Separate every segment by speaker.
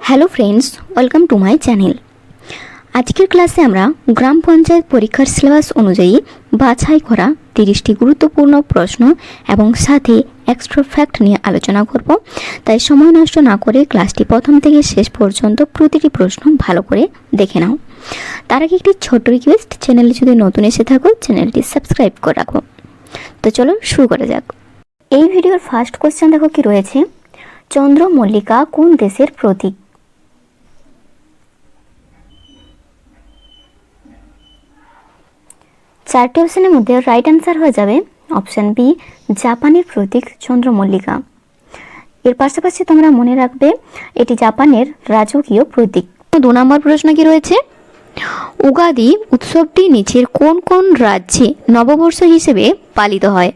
Speaker 1: Hello friends, welcome to my channel. আজকের ক্লাসে আমরা গ্রাম পঞ্চায়েত পরীক্ষার সিলেবাস অনুযায়ী বাছাই করা 30টি গুরুত্বপূর্ণ প্রশ্ন এবং সাথে এক্সট্রা ফ্যাক্ট নিয়ে আলোচনা করব। তাই সময় নষ্ট না করে ক্লাসটি প্রথম থেকে শেষ পর্যন্ত প্রতিটি প্রশ্ন ভালো করে দেখে নাও। তার আগে একটি ছোট্ট রিকোয়েস্ট, চ্যানেলে যদি নতুন এসে থাকো চ্যানেলটি সাবস্ক্রাইব করে রাখো। তো চলো শুরু করা যাক। এই ভিডিওর ফার্স্ট কোশ্চেন দেখো কি রয়েছে, চন্দ্রমল্লিকা কোন দেশের প্রতীক? চারটি অপশনের মধ্যে রাইট অ্যান্সার হয়ে যাবে অপশন বি, জাপানের প্রতীক চন্দ্রমল্লিকা। এর পাশাপাশি তোমরা মনে রাখবে এটি জাপানের রাজকীয় প্রতীক। 2 নম্বর প্রশ্ন কি রয়েছে, উগাদি উৎসবটি নিচের কোন কোন রাজ্যে নববর্ষ হিসেবে পালিত হয়?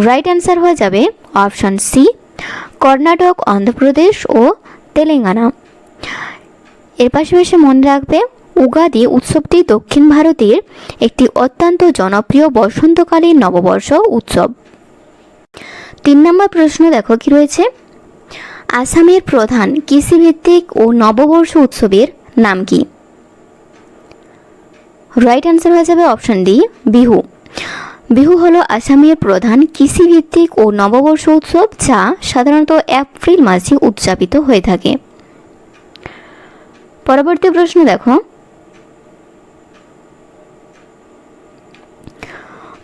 Speaker 1: রাইট অ্যান্সার হয়ে যাবে অপশন সি, কর্ণাটক, অন্ধ্রপ্রদেশ ও তেলেঙ্গানা। এর পাশাপাশি মনে রাখবে উগাদি উৎসবটি দক্ষিণ ভারতের একটি অত্যন্ত জনপ্রিয় বসন্তকালীন নববর্ষ উৎসব। 3 নম্বর প্রশ্ন দেখো কি রয়েছে, আসামের প্রধান কৃষিভিত্তিক ও নববর্ষ উৎসবের নাম কি? রাইট অ্যান্সার হয়ে যাবে অপশন ডি, বিহু। বিহু হলো আসামের প্রধান কৃষিভিত্তিক ও নববর্ষ উৎসব, যা সাধারণত এপ্রিল মাসে উদযাপিত হয়ে থাকে। পরবর্তী প্রশ্ন দেখো,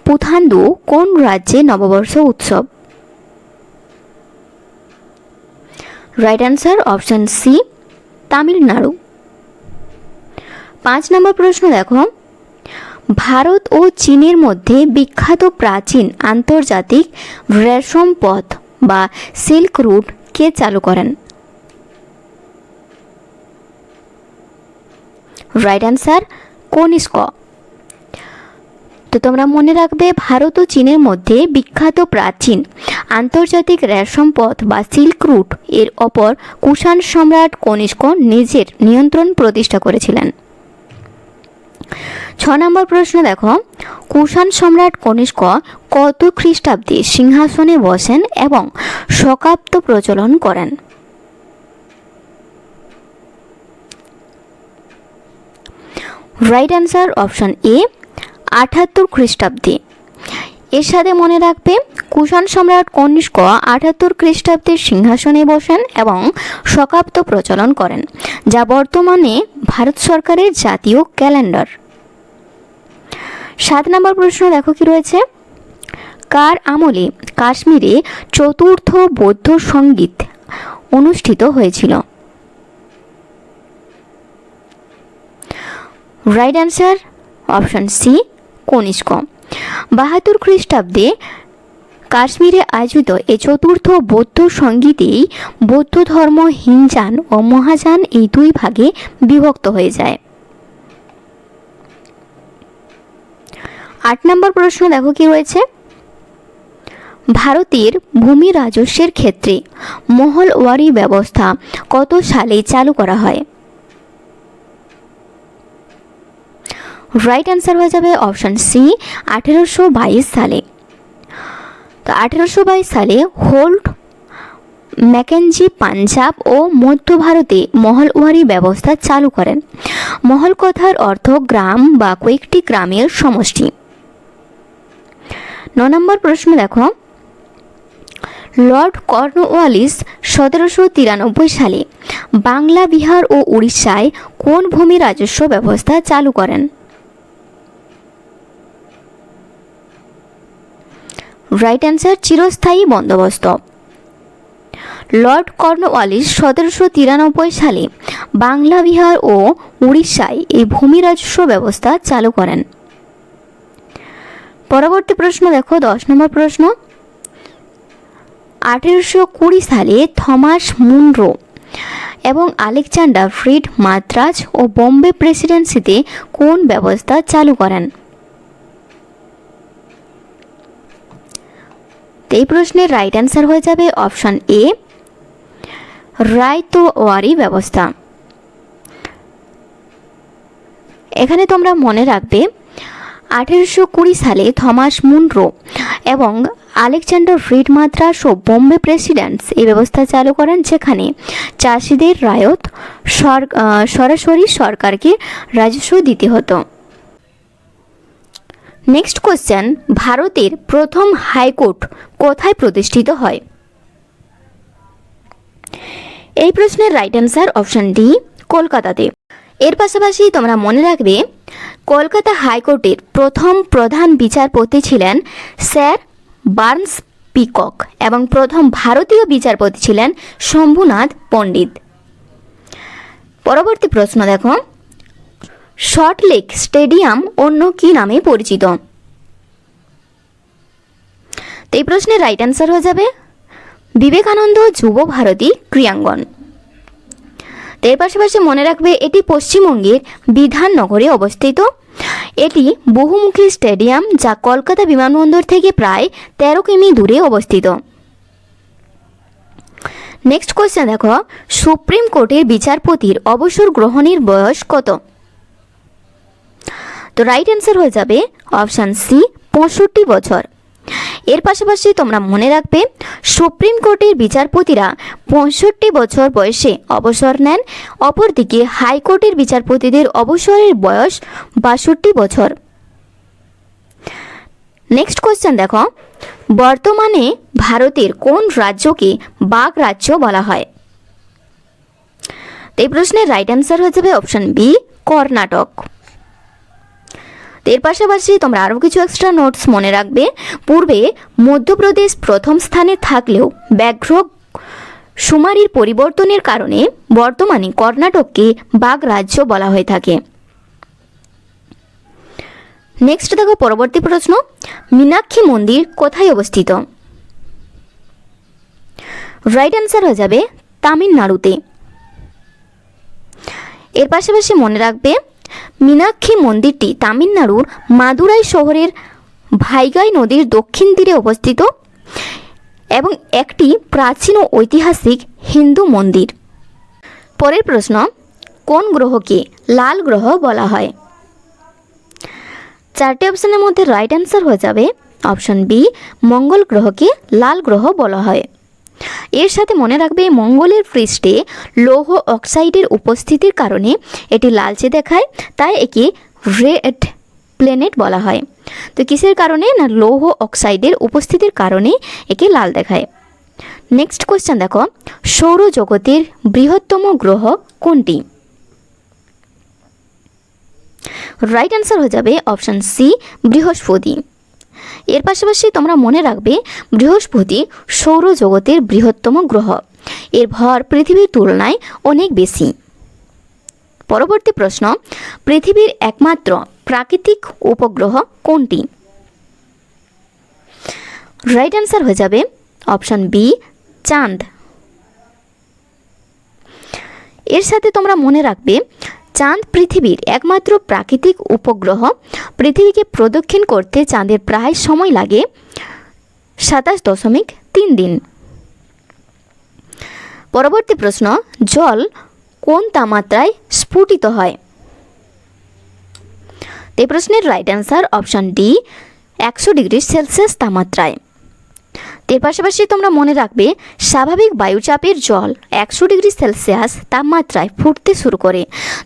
Speaker 1: পুথান্দু কোন রাজ্যে নববর্ষ উৎসব? Right answer option C, Tamil Nadu. 5 number প্রশ্ন দেখো, ভারত ও চীনের মধ্যে বিখ্যাত প্রাচীন আন্তর্জাতিক রেশম পথ বা সিল্ক রুট কে চালু করেন? Right answer Kanishka. তো তোমরা মনে রাখবে ভারত ও চীনের মধ্যে বিখ্যাত প্রাচীন আন্তর্জাতিক রেশম পথ বা সিল্ক রুট এর ওপর কুষাণ সম্রাট কনিষ্ক নিজের নিয়ন্ত্রণ প্রতিষ্ঠা করেছিলেন। 6 নম্বর প্রশ্ন দেখো, কুষাণ সম্রাট কনিষ্ক কত খ্রিস্টাব্দে সিংহাসনে বসেন এবং শকাব্দ প্রচলন করেন? রাইট অ্যান্সার অপশন এ, 78 খ্রিস্টাব্দে। এর সাথে মনে রাখবে কুষাণ সম্রাট কনিষ্ক 78 খ্রিস্টাব্দে সিংহাসনে বসেন এবং শকাব্দ প্রচলন করেন, যা বর্তমানে ভারত সরকারের জাতীয় ক্যালেন্ডার। 7 নম্বর প্রশ্ন দেখো কি রয়েছে, কার আমলে কাশ্মীরে চতুর্থ বৌদ্ধ সঙ্গীত অনুষ্ঠিত হয়েছিল? Right answer option C, Kanishka. 72 খ্রিস্টাব্দে কাশ্মীরে আয়োজিত এই চতুর্থ বৌদ্ধ সঙ্গীতেই বৌদ্ধ ধর্ম হিনজান ও মহাযান এই 2 ভাগে বিভক্ত হয়ে যায়। 8 নম্বর প্রশ্ন দেখো কি রয়েছে, ভারতের ভূমি রাজস্বের ক্ষেত্রে মহলওয়ারি ব্যবস্থা কত সালে চালু করা হয়? রাইট অ্যান্সার হয়ে যাবে অপশন সি, 1822 সালে। তো 1822 সালে হোল্ট ম্যাকেঞ্জি পাঞ্জাব ও মধ্য ভারতে মহলওয়ারি ব্যবস্থা চালু করেন। মহল কথার অর্থ গ্রাম বা কয়েকটি গ্রামের সমষ্টি। 9 নম্বর প্রশ্ন দেখো, লর্ড কর্নওয়ালিস 1793 সালে বাংলা, বিহার ও উড়িষ্যায় কোন ভূমি রাজস্ব ব্যবস্থা চালু করেন? রাইট অ্যান্সার চিরস্থায়ী বন্দোবস্ত। লর্ড কর্নওয়ালিস 1793 সালে বাংলা, বিহার ও উড়িষ্যায় এই ভূমি রাজস্ব ব্যবস্থা চালু করেন। পরবর্তী প্রশ্ন দেখো 10 নম্বর প্রশ্ন, 1820 সালে থমাস মুনরো এবং আলেকজান্ডার ফ্রিড মাদ্রাজ ও বোম্বে প্রেসিডেন্সিতে কোন ব্যবস্থা চালু করেন? এই প্রশ্নের রাইট অ্যান্সার হয়ে যাবে অপশন এ, রায়তওয়ারি ব্যবস্থা। এখানে তোমরা মনে রাখবে 1820 সালে থমাস মুনরো এবং আলেকজান্ডার ফ্রিড মাদ্রাস ও বোম্বে প্রেসিডেন্টস এই ব্যবস্থা চালু করেন, যেখানে চাষিদের রায়ত সরাসরি সরকারকে রাজস্ব দিতে হতো। নেক্সট কোশ্চেন, ভারতের প্রথম হাইকোর্ট কোথায় প্রতিষ্ঠিত হয়? এই প্রশ্নের রাইট অ্যান্সার অপশন ডি, কলকাতাতে। এর পাশাপাশি তোমরা মনে রাখবে কলকাতা হাইকোর্টের প্রথম প্রধান বিচারপতি ছিলেন স্যার বার্নস পিকক এবং প্রথম ভারতীয় বিচারপতি ছিলেন শম্ভুনাথ পণ্ডিত। পরবর্তী প্রশ্ন দেখো, সল্টলেক স্টেডিয়াম অন্য কি নামে পরিচিত? তো এই প্রশ্নের রাইট অ্যান্সার হয়ে যাবে বিবেকানন্দ যুব ভারতী ক্রীড়াঙ্গন। তো এর পাশাপাশি মনে রাখবে এটি পশ্চিমবঙ্গের বিধাননগরে অবস্থিত। এটি বহুমুখী স্টেডিয়াম যা কলকাতা বিমানবন্দর থেকে প্রায় 13 কিমি দূরে অবস্থিত। নেক্সট কোশ্চেন দেখো, সুপ্রিম কোর্টের বিচারপতির অবসর গ্রহণের বয়স কত? তো রাইট অ্যান্সার হয়ে যাবে অপশান সি, 65 বছর। এর পাশাপাশি তোমরা মনে রাখবে সুপ্রিম কোর্টের বিচারপতিরা 65 বছর বয়সে অবসর নেন, অপরদিকে হাইকোর্টের বিচারপতিদের অবসরের বয়স 62 বছর। নেক্সট কোশ্চেন দেখো, বর্তমানে ভারতের কোন রাজ্যকে বাঘ রাজ্য বলা হয়? এই প্রশ্নের রাইট অ্যান্সার হয়ে যাবে অপশন বি, কর্ণাটক। এর পাশাপাশি তোমরা আরও কিছু এক্সট্রা নোটস মনে রাখবে। পূর্বে মধ্যপ্রদেশ প্রথম স্থানে থাকলেও ব্যাঘ্র শুমারির পরিবর্তনের কারণে বর্তমানে কর্ণাটককে বাঘ রাজ্য বলা হয়ে থাকে। নেক্সট দেখো পরবর্তী প্রশ্ন, মীনাক্ষী মন্দির কোথায় অবস্থিত? রাইট অ্যান্সার হয়ে যাবে তামিলনাড়ুতে। এর পাশাপাশি মনে রাখবে মীনাক্ষী মন্দিরটি তামিলনাড়ুর মাদুরাই শহরের ভাইগাই নদীর দক্ষিণ তীরে অবস্থিত এবং একটি প্রাচীন ও ঐতিহাসিক হিন্দু মন্দির। পরের প্রশ্ন, কোন গ্রহকে লাল গ্রহ বলা হয়? চারটি অপশনের মধ্যে রাইট অ্যান্সার হয়ে যাবে অপশন বি, মঙ্গল গ্রহকে লাল গ্রহ বলা হয়। এর সাথে মনে রাখবে মঙ্গলের পৃষ্ঠে লৌহ অক্সাইডের উপস্থিতির কারণে এটি লালচে দেখায়, তাই একে রেড প্ল্যানেট বলা হয়। তো কিসের কারণে? না লৌহ অক্সাইডের উপস্থিতির কারণে একে লাল দেখায়। নেক্সট কোশ্চেন দেখো, সৌরজগতের বৃহত্তম গ্রহ কোনটি? রাইট অ্যান্সার হয়ে যাবে অপশন সি, বৃহস্পতি। এর পাশাপাশি তোমরা মনে রাখবে বৃহস্পতি সৌরজগতের বৃহত্তম গ্রহ, এর ভর পৃথিবীর তুলনায় অনেক বেশি। পরবর্তী প্রশ্ন, পৃথিবীর একমাত্র প্রাকৃতিক উপগ্রহ কোনটি? রাইট অ্যান্সার হয়ে যাবে অপশন বি, চাঁদ। এর সাথে তোমরা মনে রাখবে চাঁদ পৃথিবীর একমাত্র প্রাকৃতিক উপগ্রহ। পৃথিবীকে প্রদক্ষিণ করতে চাঁদের প্রায় সময় লাগে 27.3 দিন। পরবর্তী প্রশ্ন, জল কোন তাপমাত্রায় স্ফুটিত হয়? এই প্রশ্নের right answer option D, 100 degree Celsius তাপমাত্রায়। এর পাশাপাশি তোমরা মনে রাখবে স্বাভাবিক বায়ুচাপের জল 100 ডিগ্রি সেলসিয়াস তাপমাত্রায় ফুটতে শুরু করে,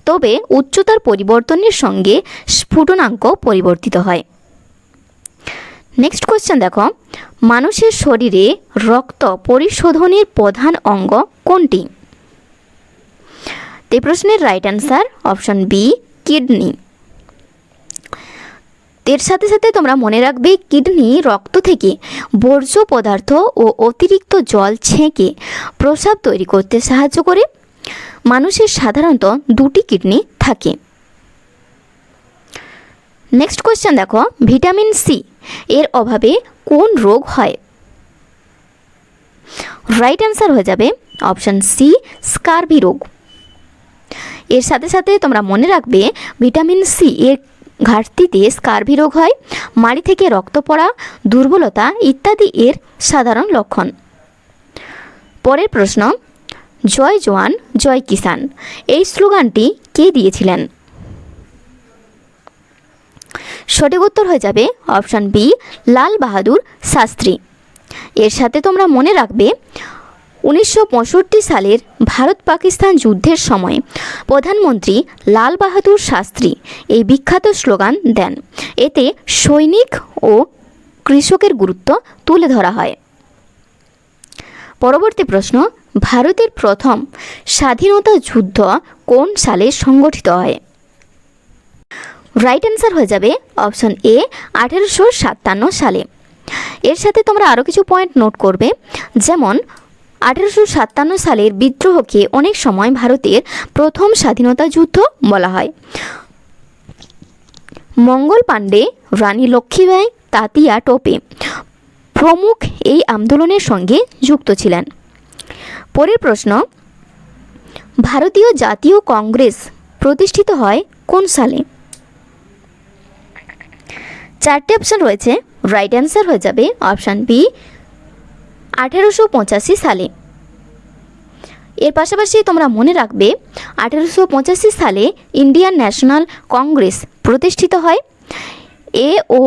Speaker 1: তবে উচ্চতার পরিবর্তনের সঙ্গে স্ফুটনাঙ্ক পরিবর্তিত হয়। নেক্সট কোশ্চেন দেখো, মানুষের শরীরে রক্ত পরিশোধনের প্রধান অঙ্গ কোনটি? এই প্রশ্নের right answer option B, kidney. এর সাথে সাথে তোমরা মনে রাখবে কিডনি রক্ত থেকে বর্জ্য পদার্থ ও অতিরিক্ত জল ছেঁকে প্রস্রাব তৈরি করতে সাহায্য করে। মানুষের সাধারণত 2টি কিডনি থাকে। নেক্সট কোশ্চেন দেখো, ভিটামিন সি এর অভাবে কোন রোগ হয়? রাইট অ্যান্সার হয়ে যাবে অপশন সি, স্কারভি রোগ। এর সাথে সাথে তোমরা মনে রাখবে ভিটামিন সি এর ঘাটতিতে স্কারভি রোগ হয়। মাড়ি থেকে রক্ত পড়া, দুর্বলতা ইত্যাদি এর সাধারণ লক্ষণ। পরের প্রশ্ন, জয় জওয়ান জয় কিষান এই স্লোগানটি কে দিয়েছিলেন? সঠিক উত্তর হয়ে যাবে অপশন বি, লাল বাহাদুর শাস্ত্রী। এর সাথে তোমরা মনে রাখবে 1965 সালের ভারত পাকিস্তান যুদ্ধের সময় প্রধানমন্ত্রী লাল বাহাদুর শাস্ত্রী এই বিখ্যাত স্লোগান দেন। এতে সৈনিক ও কৃষকের গুরুত্ব তুলে ধরা হয়। পরবর্তী প্রশ্ন, ভারতের প্রথম স্বাধীনতা যুদ্ধ কোন সালে সংগঠিত হয়? রাইট অ্যান্সার হয়ে যাবে অপশন এ 1857 সালে। এর সাথে তোমরা আরও কিছু পয়েন্ট নোট করবে, যেমন 1857 সালের বিদ্রোহকে অনেক সময় ভারতের প্রথম স্বাধীনতা যুদ্ধ বলা হয়। মঙ্গল পাণ্ডে, রানী লক্ষ্মীবাঈ, তাতিয়া টোপে প্রমুখ এই আন্দোলনের সঙ্গে যুক্ত ছিলেন। পরের প্রশ্ন, ভারতীয় জাতীয় কংগ্রেস প্রতিষ্ঠিত হয় কোন সালে? চারটি অপশন রয়েছে, রাইট অ্যান্সার হয়ে যাবে অপশান বি 1885 সালে। এর পাশাপাশি তোমরা মনে রাখবে 1885 সালে ইন্ডিয়ান ন্যাশনাল কংগ্রেস প্রতিষ্ঠিত হয়। এ ও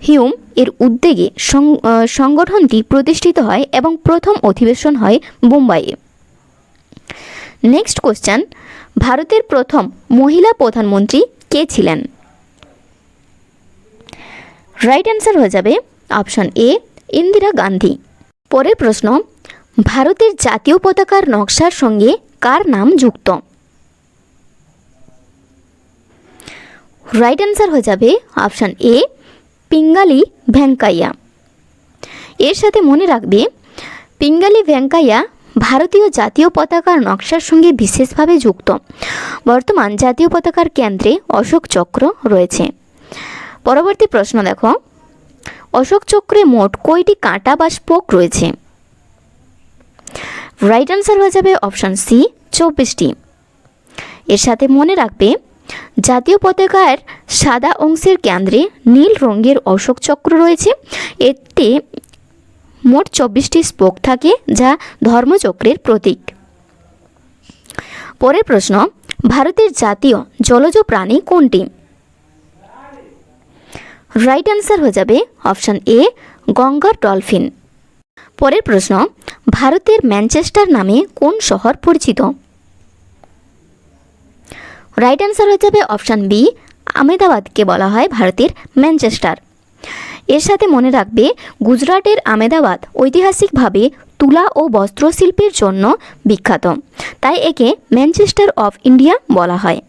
Speaker 1: হিউম এর উদ্যোগে সংগঠনটি প্রতিষ্ঠিত হয় এবং প্রথম অধিবেশন হয় মুম্বাইয়ে। নেক্সট কোশ্চেন, ভারতের প্রথম মহিলা প্রধানমন্ত্রী কে ছিলেন? রাইট অ্যান্সার হয়ে যাবে অপশন এ ইন্দিরা গান্ধী। পরের প্রশ্ন, ভারতের জাতীয় পতাকার নকশার সঙ্গে কার নাম যুক্ত? রাইট অ্যান্সার হয়ে যাবে অপশন এ পিঙ্গালি ভেঙ্কাইয়া। এর সাথে মনে রাখবে পিঙ্গালি ভেঙ্কাইয়া ভারতীয় জাতীয় পতাকার নকশার সঙ্গে বিশেষভাবে যুক্ত। বর্তমান জাতীয় পতাকার কেন্দ্রে অশোক চক্র রয়েছে। পরবর্তী প্রশ্ন দেখো, অশোক চক্রে মোট কয়টি কাঁটা বা স্পোক রয়েছে? রাইট অ্যান্সার হয়ে যাবে অপশন সি 24টি। এর সাথে মনে রাখবে জাতীয় পতাকার সাদা অংশের কেন্দ্রে নীল রঙের অশোক চক্র রয়েছে। এতে মোট 24টি স্পোক থাকে, যা ধর্মচক্রের প্রতীক। পরের প্রশ্ন, ভারতের জাতীয় জলজ প্রাণী কোনটি? রাইট অ্যান্সার হয়ে যাবে অপশন এ গঙ্গার ডলফিন। পরের প্রশ্ন, ভারতের ম্যানচেস্টার নামে কোন শহর পরিচিত? রাইট অ্যান্সার হয়ে যাবে অপশান বি আমেদাবাদকে বলা হয় ভারতের ম্যানচেস্টার। এর সাথে মনে রাখবে গুজরাটের আমেদাবাদ ঐতিহাসিকভাবে তুলা ও বস্ত্রশিল্পের জন্য বিখ্যাত, তাই একে ম্যানচেস্টার অফ ইন্ডিয়া বলা হয়।